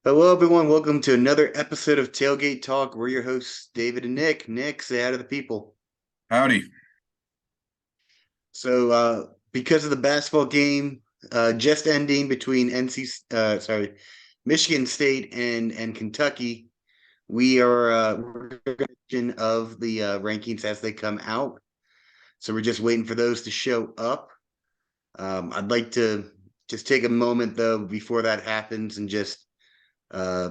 Hello, everyone. Welcome to another episode of Tailgate Talk. We're your hosts, David and Nick. Nick, say hi to the people. Howdy. Because of the basketball game just ending between Michigan State and Kentucky, we're of the rankings as they come out. So we're just waiting for those to show up. I'd like to just take a moment though before that happens and just uh,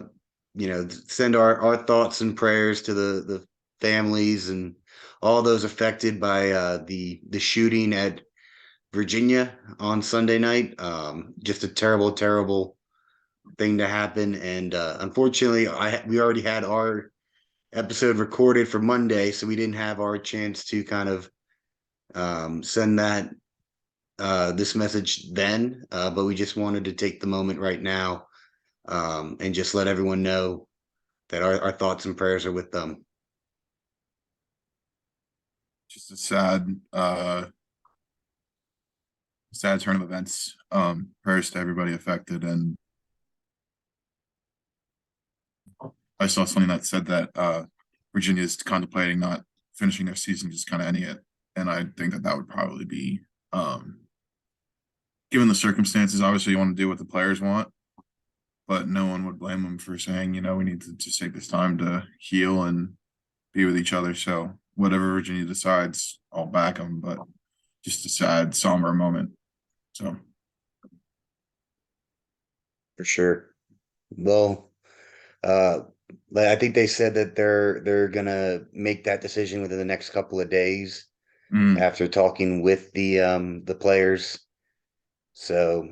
send our thoughts and prayers to the families and all those affected by the shooting at Virginia on Sunday night. Just a terrible, terrible thing to happen, and unfortunately, we already had our episode recorded for Monday, so we didn't have our chance to kind of send that this message then. But we just wanted to take the moment right now and just let everyone know that our thoughts and prayers are with them. Just a sad turn of events. Prayers to everybody affected. And I saw something that said that Virginia is contemplating not finishing their season, just kind of ending it. And I think that would probably be, given the circumstances, obviously you want to do what the players want, but no one would blame them for saying, we need to just take this time to heal and be with each other. So whatever Virginia decides, I'll back them. But just a sad, somber moment. So For sure. Well, uh, I think they said that they're gonna make that decision within the next couple of days mm, after talking with the players. So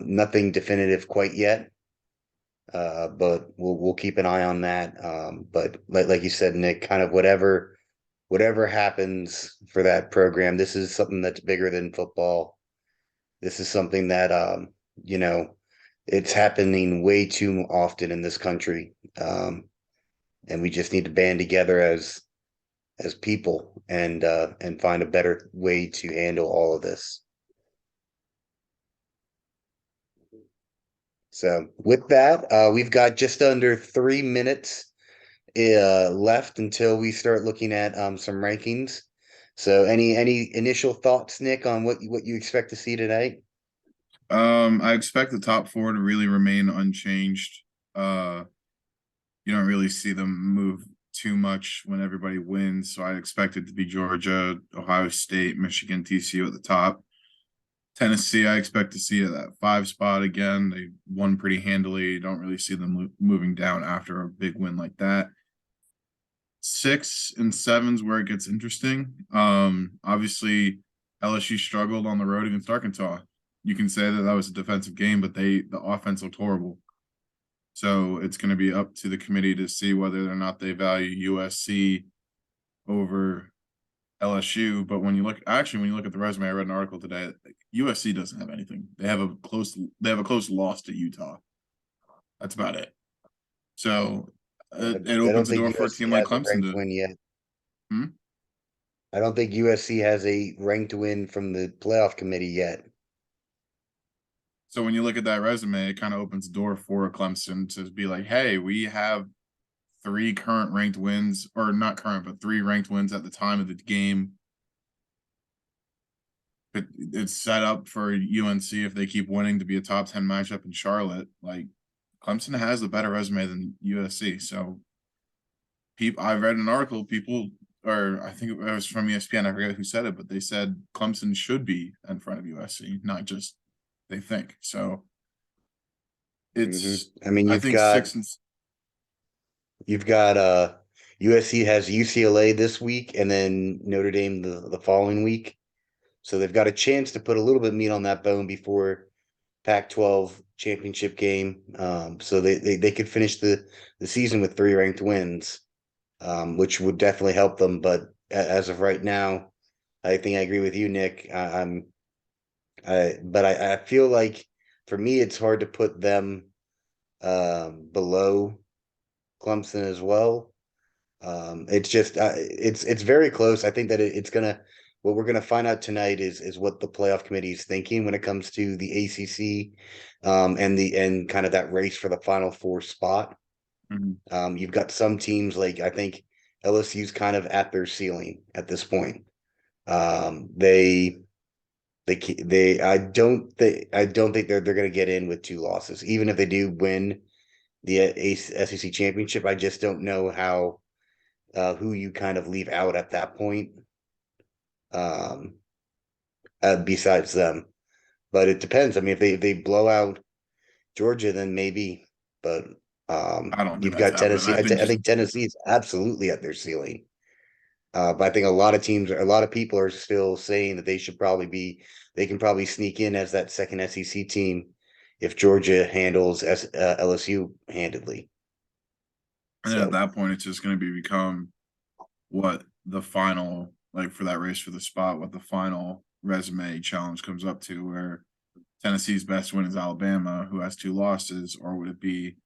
nothing definitive quite yet. But we'll keep an eye on that. But like you said, Nick, kind of whatever happens for that program, this is something that's bigger than football. This is something that you know, it's happening way too often in this country. And we just need to band together as people and find a better way to handle all of this. So with that, we've got just under 3 minutes left until we start looking at some rankings. So any initial thoughts, Nick, on what you expect to see tonight? I expect the top four to really remain unchanged. Uh, you don't really see them move too much when everybody wins. So I expect it to be Georgia, Ohio State, Michigan, TCU at the top. Tennessee, I expect to see at that five spot again. They won pretty handily. Don't really see them moving down after a big win like that. Six and seven's where it gets interesting. Obviously, LSU struggled on the road against Arkansas. You can say that was a defensive game, but the offense looked horrible. So it's going to be up to the committee to see whether or not they value USC over LSU. But when you look at the resume, I read an article today. USC doesn't have anything. They have a close loss to Utah. That's about it. So it I opens don't the think door for a USC team like has a Clemson ranked to. win yet. Hmm? I don't think USC has a ranked win from the playoff committee yet. So when you look at that resume, it kind of opens the door for Clemson to be like, hey, we have three current ranked wins, or not current, but three ranked wins at the time of the game. It's set up for UNC if they keep winning to be a top 10 matchup in Charlotte. Like Clemson has a better resume than USC. So I read an article, people, or I think it was from ESPN, I forget who said it, but they said Clemson should be in front of USC, not just they think. So it's, I mean, I think six and you've got USC has UCLA this week and then Notre Dame the following week. So they've got a chance to put a little bit of meat on that bone before Pac-12 championship game. So they could finish the season with three ranked wins, which would definitely help them. But as of right now, I think I agree with you, Nick. I feel like for me, it's hard to put them below Clemson as well. It's just it's very close. I think that it's gonna what we're going to find out tonight is what the playoff committee is thinking when it comes to the ACC, and kind of that race for the Final Four spot. Mhm. You've got some teams like I think LSU's kind of at their ceiling at this point. They I don't think they're going to get in with 2 losses, even if they do win the SEC championship. I just don't know how who you kind of leave out at that point. Um, Besides them, but it depends. I mean, if they blow out Georgia, then maybe. But I don't think you've that's got happening. Tennessee. I think Tennessee is absolutely at their ceiling. But I think a lot of people are still saying that they can probably sneak in as that second SEC team if Georgia handles LSU handedly. And then at So that point, it's just going to become what the final, like for that race for the spot, what the final resume challenge comes up to, where Tennessee's best win is Alabama, who has 2 losses, or would it be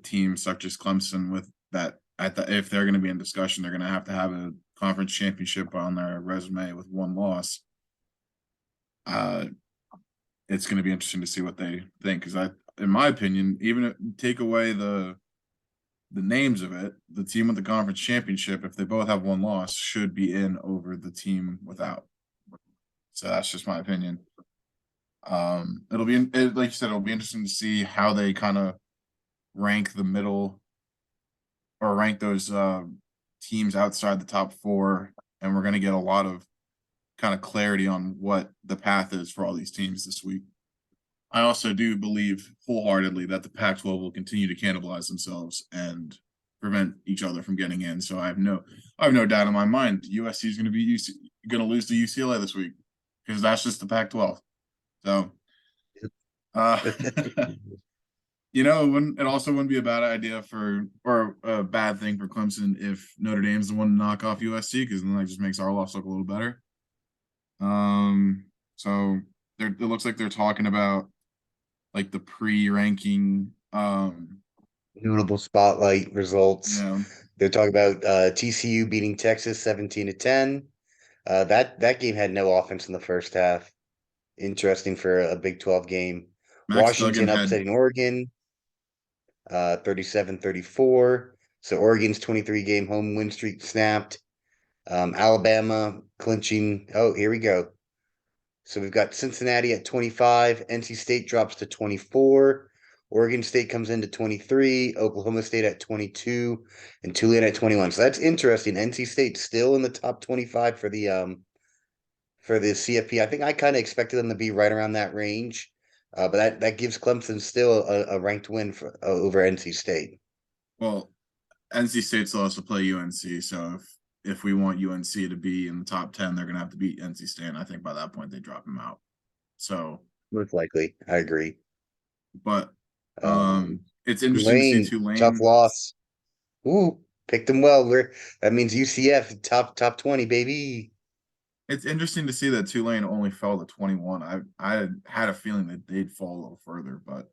teams such as Clemson with that if they're going to be in discussion, they're going to have a conference championship on their resume with 1 loss. It's going to be interesting to see what they think, because in my opinion, even if take away the names of it, the team with the conference championship, if they both have 1 loss, should be in over the team without. So that's just my opinion. Like you said, it'll be interesting to see how they kind of rank the middle or rank those teams outside the top 4, and we're going to get a lot of kind of clarity on what the path is for all these teams this week. I also do believe wholeheartedly that the Pac-12 will continue to cannibalize themselves and prevent each other from getting in. So I have no doubt in my mind USC is going to lose to UCLA this week, because that's just the Pac-12. So, uh, it also wouldn't be a bad idea or a bad thing for Clemson if Notre Dame's the one to knock off USC, because then that just makes our loss look a little better. So it looks like they're talking about like the pre-ranking. notable spotlight results. Yeah, They're talking about TCU beating Texas 17-10. That game had no offense in the first half. Interesting for a Big 12 game. Max Duggan Washington had upsetting Oregon 37-34. So Oregon's 23 game home win streak snapped. Alabama clinching. Oh, here we go. So we've got Cincinnati at 25. NC State drops to 24. Oregon State comes into 23. Oklahoma State at 22. And Tulane at 21. So that's interesting. NC State still in the top 25 for the CFP. I think I kind of expected them to be right around that range. But that gives Clemson still a ranked win over NC State. well, NC State still has to play UNC. So if we want UNC to be in the top 10, they're gonna have to beat NC State. And I think by that point they drop them out. So, Most likely. I agree. but Um, it's interesting to see Tulane, tough Tulane. loss. Ooh, picked them well. That means UCF top 20, baby. It's interesting to see that Tulane only fell to 21. I had a feeling that they'd fall a little further, but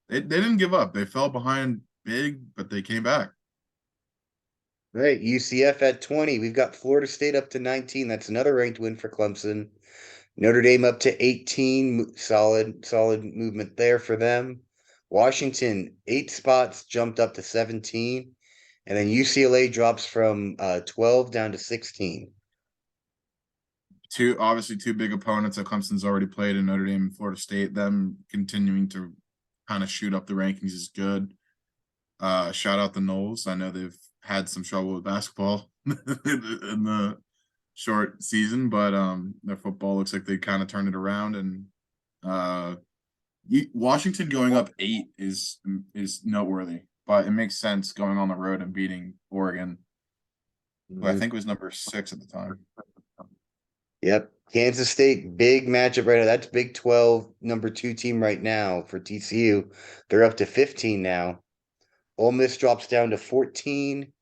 they didn't give up. They fell behind big, but they came back. Right, UCF at 20. We've got Florida State up to 19. That's another ranked win for Clemson. Notre Dame up to 18. Solid movement there for them. Washington, 8 spots, jumped up to 17. And then UCLA drops from 12 down to 16. Two big opponents that Clemson's already played in Notre Dame and Florida State. Them continuing to kind of shoot up the rankings is good. Shout out the Knowles. I know they've had some trouble with basketball in the short season, but their football looks like they kind of turned it around. And Washington going up 8 is noteworthy, but it makes sense going on the road and beating Oregon, who I think was number 6 at the time. Yep. Kansas State, big matchup right now. That's Big 12 number 2 team right now for TCU. They're up to 15 now. Ole Miss drops down to 14.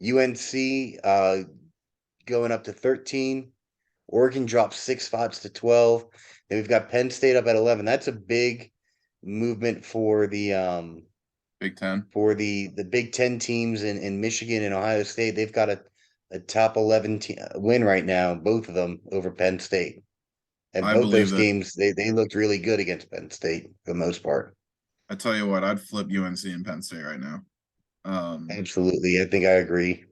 UNC going up to 13. Oregon drops 6 spots to 12. Then we've got Penn State up at 11. That's a big movement for the Big 10. for the Big 10 teams in Michigan and Ohio State. They've got a top 11 win right now, both of them over Penn State. And I both believe those that. games, they looked really good against Penn State for the most part. I tell you what, I'd flip UNC and Penn State right now. Absolutely. I think I agree.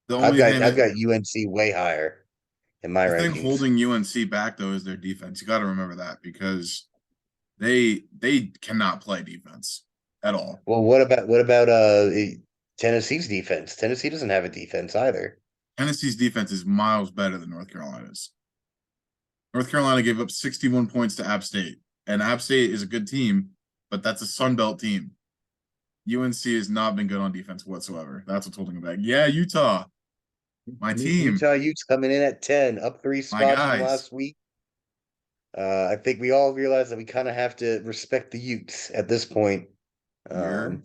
The I've only got thing I've that got UNC way higher in my the thing rankings. holding UNC back though is their defense. You got to remember that because they cannot play defense at all. Well, what about Tennessee's defense? Tennessee doesn't have a defense either. Tennessee's defense is miles better than North Carolina's. North Carolina gave up 61 points to App State, and App State is a good team, but that's a Sun Belt team. UNC has not been good on defense whatsoever. That's what's holding them back. Yeah, Utah, my team, Utah Utes coming in at 10, up three my spots from guys. last week. I think we all realize that we kind of have to respect the Utes at this point. You're Um,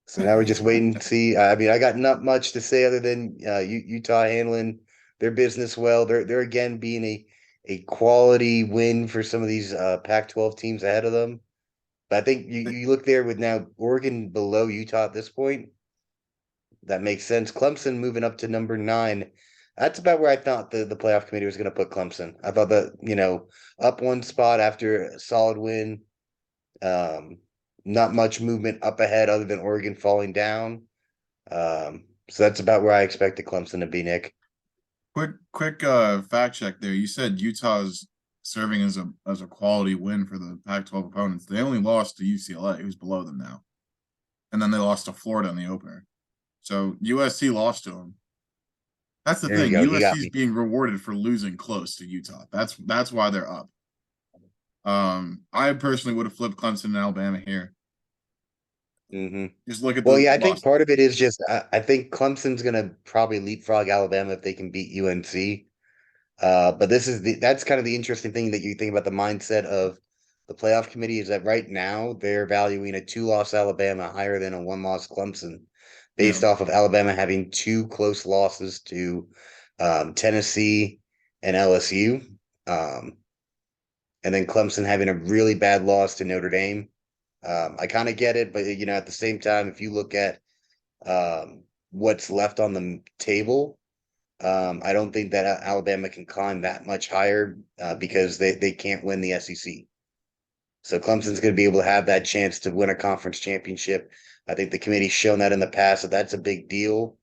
so now we're just waiting to see. I mean, I got not much to say other than Utah handling their business well. They're again being a quality win for some of these Pac-12 teams ahead of them. But I think you look there with now Oregon below Utah at this point. That makes sense. Clemson moving up to number 9. That's about where I thought the playoff committee was going to put Clemson. I thought that, up one spot after a solid win. Um, Not much movement up ahead other than Oregon falling down. So that's about where I expected Clemson to be, Nick. quick fact check there. You said Utah's serving as a quality win for the Pac-12 opponents. They only lost to UCLA, who's below them now, and then they lost to Florida in the opener. So USC lost to them. That's the There you thing. go. You USC got is me. being rewarded for losing close to Utah. That's why they're up. I personally would have flipped Clemson and Alabama here. Hmm. Just look at Well, the yeah, I think loss. part of it is just I think Clemson's going to probably leapfrog Alabama if they can beat UNC. But that's kind of the interesting thing that you think about the mindset of the playoff committee is that right now they're valuing a 2-loss Alabama higher than a 1-loss Clemson, Yeah, based off of Alabama having 2 close losses to Tennessee and LSU, um, and then Clemson having a really bad loss to Notre Dame. I kind of get it, but at the same time, if you look at what's left on the table. I don't think that Alabama can climb that much higher because they can't win the SEC. So Clemson's going to be able to have that chance to win a conference championship. I think the committee's shown that in the past, that that's a big deal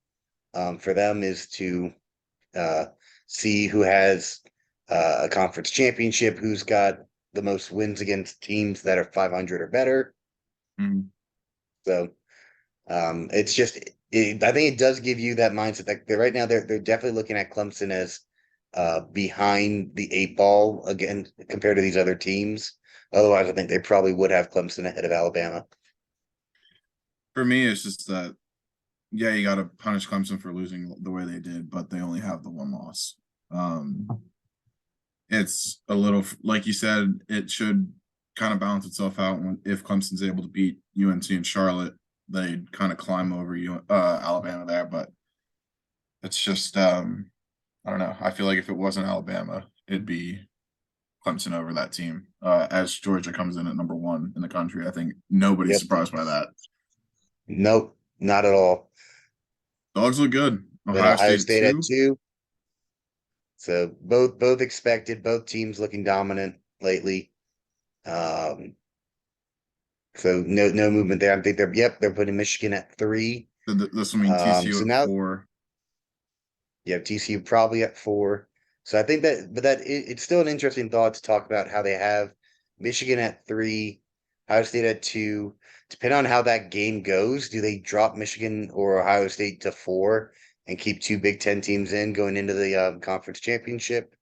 for them is to uh, see who has a conference championship, who's got the most wins against teams that are 500 or better. mm-hmm. So it's just, I think it does give you that mindset that right now they're definitely looking at Clemson as behind the 8 ball again compared to these other teams. Otherwise, I think they probably would have Clemson ahead of Alabama. For me, it's just that yeah, you got to punish Clemson for losing the way they did, but they only have the one loss. Um, it's a little like you said, it should kind of balance itself out when if Clemson's able to beat UNC and Charlotte, they'd kind of climb over Alabama there. But it's just I don't know. I feel like if it wasn't Alabama, it'd be Clemson over that team. As Georgia comes in at number 1 in the country, I think nobody's Yep. surprised by that. Nope, not at all. Dogs look good. Then Ohio Ohio State State at 2. 2. So both expected, both teams looking dominant lately. Um, so no movement there. I think they're putting Michigan at 3. This will mean TCU So at now 4. you have TCU probably at 4. So I think it's still an interesting thought to talk about how they have Michigan at 3, Ohio State at 2. Depending on how that game goes, do they drop Michigan or Ohio State to 4 and keep 2 Big 10 teams in going into the conference championship?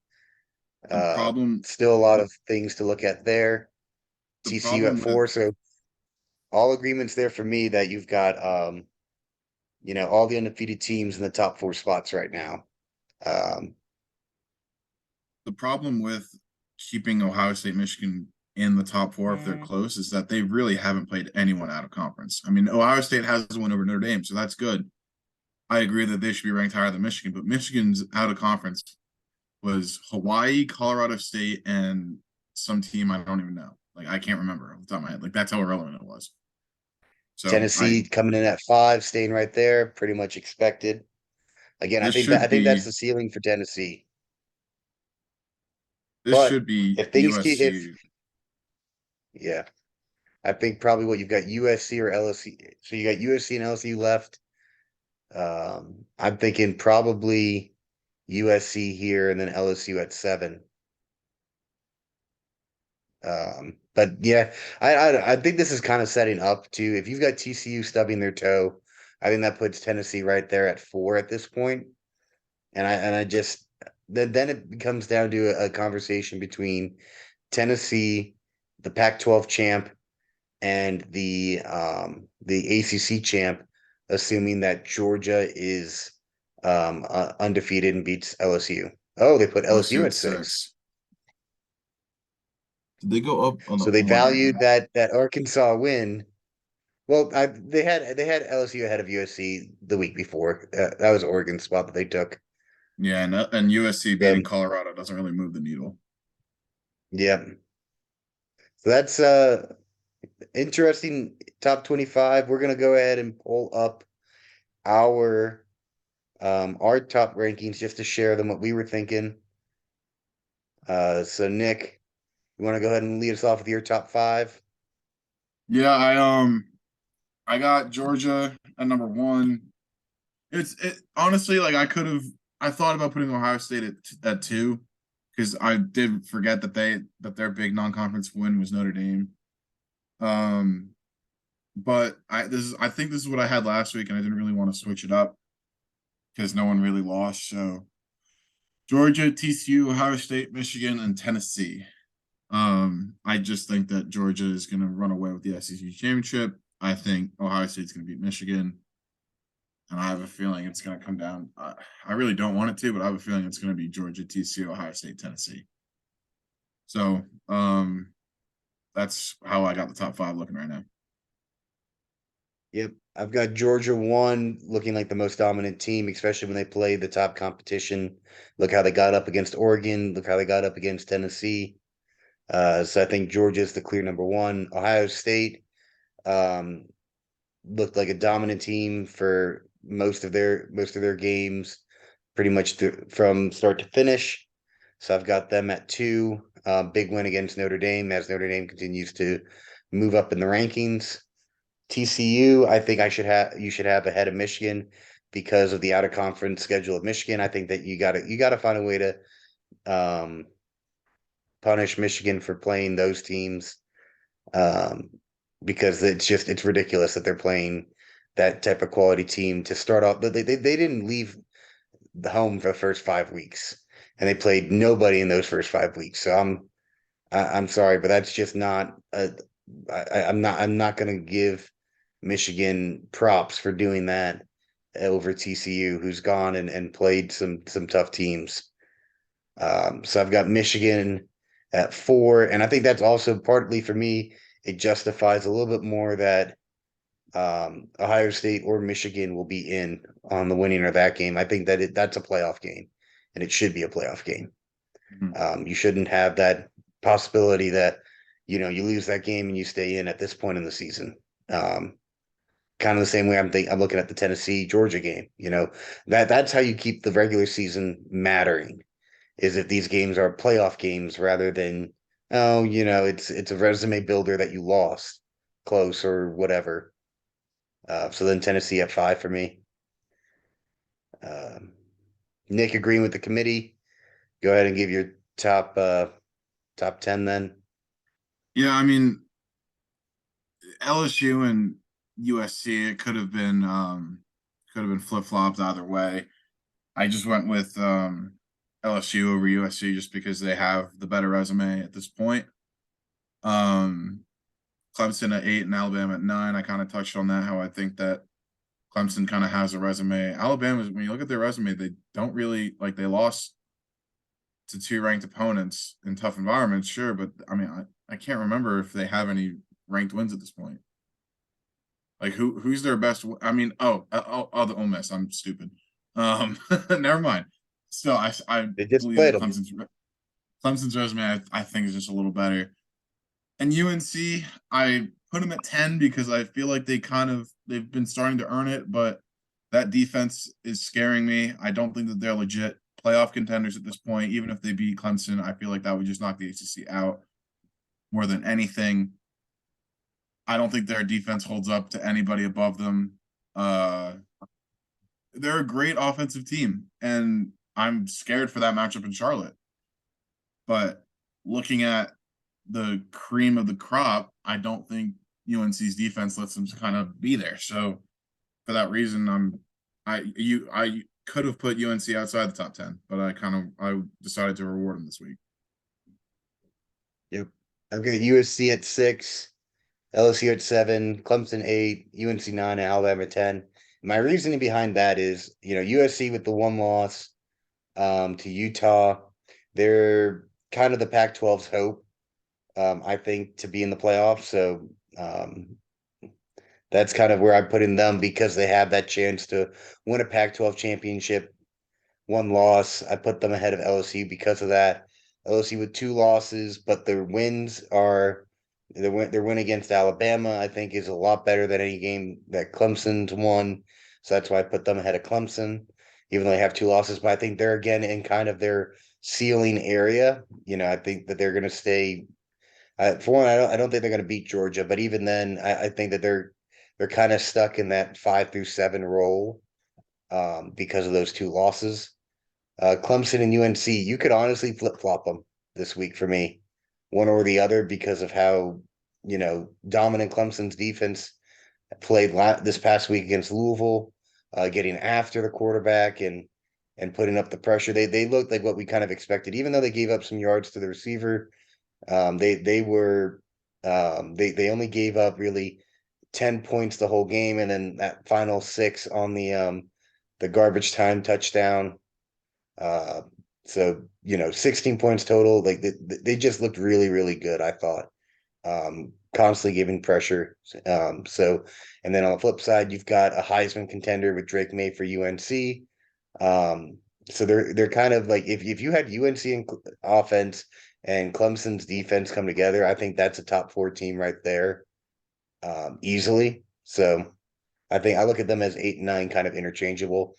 The problem, Still a lot the, of things to look at there. the TCU at problem with 4, so all agreements there for me that you've got all the undefeated teams in the top 4 spots right now. Um, the problem with keeping Ohio State, Michigan in the top 4 if they're close is that they really haven't played anyone out of conference. I mean, Ohio State has one over Notre Dame, so that's good. I agree that they should be ranked higher than Michigan, but Michigan's out of conference was Hawaii, Colorado State, and some team I don't even know. Like I can't remember off the top of my head. Like that's how irrelevant it was. So Tennessee coming in at 5, staying right there, pretty much expected. Again, this I should think that's be the ceiling for Tennessee. this But should be if things keep, if USC. yeah, I think probably what you've got USC or LSU. So you got USC and LSU left. I'm thinking probably USC here and then LSU at 7. But yeah, I think this is kind of setting up to if you've got TCU stubbing their toe, I think that puts Tennessee right there at 4 at this point. And I just then it comes down to a conversation between Tennessee, the Pac-12 champ, and the ACC champ, assuming that Georgia is undefeated and beats LSU. Oh, they put LSU LSU at at 6. 6. Did they go up on the So they one right valued now? that Arkansas win. Well, they had LSU ahead of USC the week before. That was Oregon's spot that they took. Yeah, and USC beating Um, Colorado doesn't really move the needle. yeah. So that's interesting top 25. We're gonna go ahead and pull up our our top rankings just to share them what we were thinking. So Nick, you want to go ahead and lead us off with your top 5? Yeah, I got Georgia at number 1. It honestly, like, I thought about putting Ohio State at 2 because I did forget that their big non-conference win was Notre Dame. Um, but I think this is what I had last week, and I didn't really want to switch it up because no one really lost. So Georgia, TCU, Ohio State, Michigan, and Tennessee. I just think that Georgia is going to run away with the SEC championship. I think Ohio State's going to beat Michigan, and I have a feeling it's going to come down. I really don't want it to, but I have a feeling it's going to be Georgia, TCU, Ohio State, Tennessee. So that's how I got the top 5 looking right now. Yep. I've got Georgia 1 looking like the most dominant team, especially when they played the top competition. Look how they got up against Oregon. Look how they got up against Tennessee. So I think Georgia's the clear number 1. Ohio State um, looked like a dominant team for most of their games, pretty much from start to finish. So I've got them at 2. Big win against Notre Dame as Notre Dame continues to move up in the rankings. TCU, I think you should have ahead of Michigan because of the out of conference schedule of Michigan. I think that you gotta find a way to um, punish Michigan for playing those teams um, because it's ridiculous that they're playing that type of quality team to start off. They didn't leave the home for the first 5 weeks, and they played nobody in those first 5 weeks. So I'm sorry, but that's just not. I'm not going to give Michigan props for doing that over TCU, who's gone and played some tough teams. So I've got Michigan at 4, and I think that's also partly for me. It justifies a little bit more that Ohio State or Michigan will be in on the winning of that game. I think that that's a playoff game, and it should be a playoff game. Mm-hmm. You shouldn't have that possibility that you lose that game and you stay in at this point in the season. Kind of the same way I'm looking at the Tennessee Georgia game. That's how you keep the regular season mattering is if these games are playoff games rather than it's a resume builder that you lost close or whatever. So then Tennessee at 5 for me. Um, Nick agreeing with the committee. Go ahead and give your top 10 then. Yeah, I mean LSU and USC. It could have been flip flops either way. I just went with LSU over USC just because they have the better resume at this point. Um, Clemson at 8 and Alabama at 9. I kind of touched on that, how I think that Clemson kind of has a resume. Alabama, when you look at their resume, they don't really like they lost to 2 ranked opponents in tough environments, sure, but I mean, I can't remember if they have any ranked wins at this point. Like who's their best? I mean, the Ole Miss. I'm stupid. Never mind. Still, I They just believe played that them. Clemson's resume I think is just a little better. And UNC, I put them at 10 because I feel like they've been starting to earn it, but that defense is scaring me. I don't think that they're legit playoff contenders at this point. Even if they beat Clemson, I feel like that would just knock the ACC out more than anything. I don't think their defense holds up to anybody above them. Uh, they're a great offensive team, and I'm scared for that matchup in Charlotte. But looking at the cream of the crop, I don't think UNC's defense lets them kind of be there. So for that reason, I could have put UNC outside the top 10, but I decided to reward them this week. Yep. I've got USC at 6, LSU at 7, Clemson 8, UNC 9, and Alabama 10. My reasoning behind that is, USC with the one loss to Utah, they're kind of the Pac-12's hope, I think, to be in the playoffs. So that's kind of where I put in them because they have that chance to win a Pac-12 championship. One loss, I put them ahead of LSU because of that. LSU with 2 losses, but their wins are their win against Alabama, I think, is a lot better than any game that Clemson's won. So that's why I put them ahead of Clemson, even though they have 2 losses. But I think they're again in kind of their ceiling area. I think that they're going to stay. For one, I don't think they're going to beat Georgia, but even then, I think that they're kind of stuck in that 5 through 7 role because of those 2 losses. Clemson and UNC, you could honestly flip flop them this week for me, one or the other, because of how dominant Clemson's defense played this past week against Louisville, getting after the quarterback and putting up the pressure. They looked like what we kind of expected, even though they gave up some yards to the receiver. They only gave up really 10 points the whole game, and then that final 6 on the garbage time touchdown. Uh, so 16 points total. Like they just looked really, really good, I thought. Constantly giving pressure. So and then on the flip side, you've got a Heisman contender with Drake May for UNC. So they're kind of like if you had UNC and offense and Clemson's defense come together, I think that's a top 4 team right there, easily. So I think I look at them as 8 and 9 kind of interchangeable.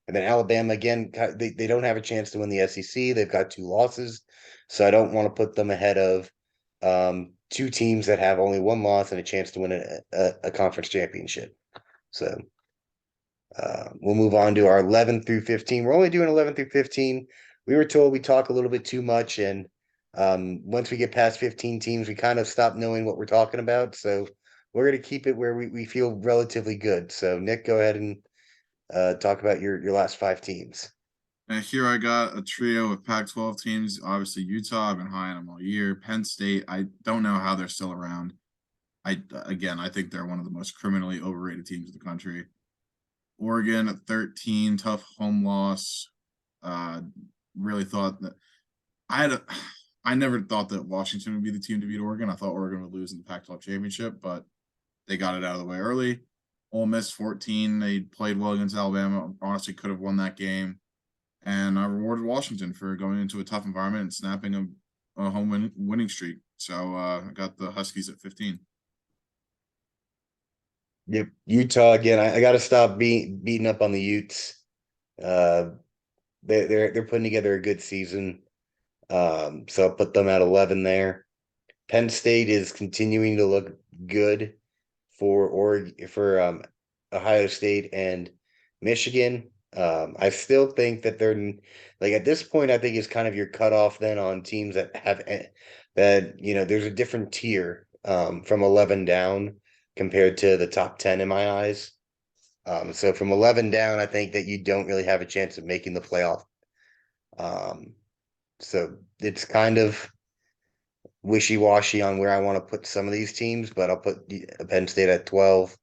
And then Alabama again, they don't have a chance to win the SEC. They've got 2 losses, so I don't want to put them ahead of 2 teams that have only 1 loss and a chance to win a conference championship. So we'll move on to our 11 through 15. We're only doing 11 through 15. We were told we talk a little bit too much, and once we get past 15 teams, we kind of stop knowing what we're talking about. So we're going to keep it where we feel relatively good. So Nick, go ahead and talk about your last 5 teams. And here I got a trio of Pac-12 teams. Obviously, Utah, I've been high on them all year. Penn State, I don't know how they're still around. I think they're one of the most criminally overrated teams in the country. Oregon at 13, tough home loss. Really thought that I never thought that Washington would be the team to beat Oregon. I thought Oregon would lose in the Pac-12 championship, but they got it out of the way early. Ole Miss 14, they played well against Alabama. Honestly, could have won that game. And I rewarded Washington for going into a tough environment and snapping a home winning streak. So I got the Huskies at 15. Yep, Utah again. I got to stop beating up on the Utes. Uh, they're putting together a good season. So I'll put them at 11 there. Penn State is continuing to look good for Ohio State and Michigan. I still think that they're like at this point. I think is kind of your cutoff then on teams that have that there's a different tier from 11 down compared to the top 10 in my eyes. So from 11 down, I think that you don't really have a chance of making the playoff. Um, so it's kind of wishy-washy on where I want to put some of these teams, but I'll put Penn State at 12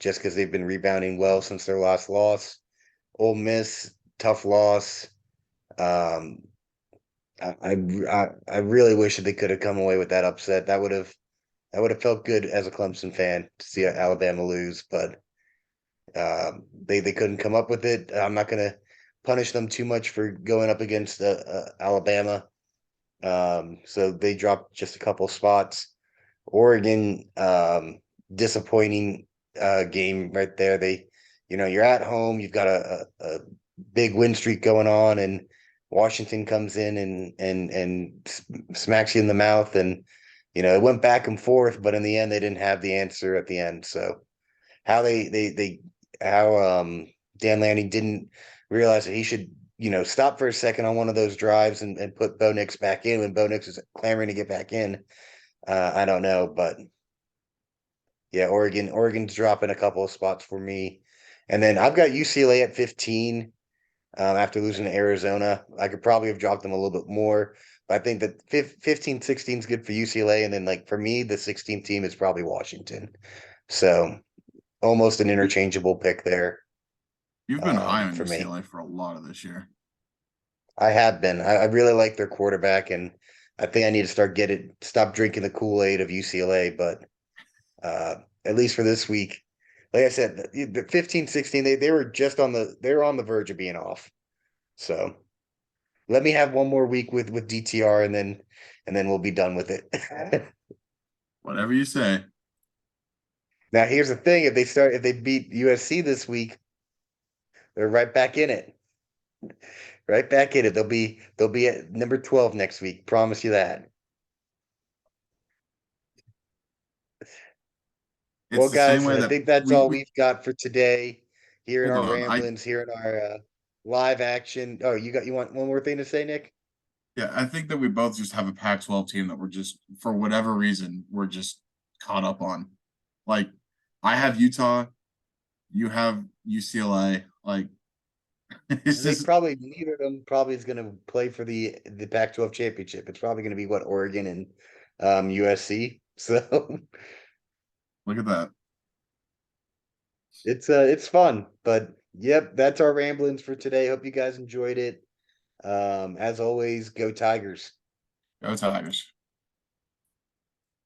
just because they've been rebounding well since their last loss. Ole Miss, tough loss. Um, I really wish that they could have come away with that upset. That would have felt good as a Clemson fan to see Alabama lose, but they couldn't come up with it. I'm not going to punish them too much for going up against Alabama. So they dropped just a couple spots. Oregon, disappointing game right there. You're at home, you've got a big win streak going on, and Washington comes in and smacks you in the mouth, and it went back and forth, but in the end they didn't have the answer at the end. So how they how Dan Lanning didn't realize that he should stop for a second on one of those drives and put Bo Nix back in when Bo Nix was clamoring to get back in. I don't know, but yeah, Oregon's dropping a couple of spots for me. And then I've got UCLA at 15 after losing to Arizona. I could probably have dropped them a little bit more, but I think that 15, 16 is good for UCLA. And then, like, for me, the 16th team is probably Washington. So almost an interchangeable pick there You've been high on for me. UCLA for a lot of this year. I have been. I really like their quarterback, and I think I need to stop drinking the Kool-Aid of UCLA, but at least for this week. Like I said, the 15, 16, they were they were on the verge of being off. So let me have one more week with DTR, and then we'll be done with it. Whatever you say. Now here's the thing: if they beat USC this week, they're right back in it. Right back in it. They'll be at number 12 next week. Promise you that. Well, It's the same guys, way I that think that's all we we've got for today here in hold our on. ramblings, here in our live action. Oh, you want one more thing to say, Nick? Yeah, I think that we both just have a Pac-12 team that we're just, for whatever reason, we're just caught up on. Like, I have Utah, you have UCLA. Like, it's I think just probably neither of them probably is going to play for the Pac-12 championship. It's probably going to be what, Oregon and USC. So look at that. it's fun. But yep, that's our ramblings for today. Hope you guys enjoyed it. As always, go Tigers. Go Tigers.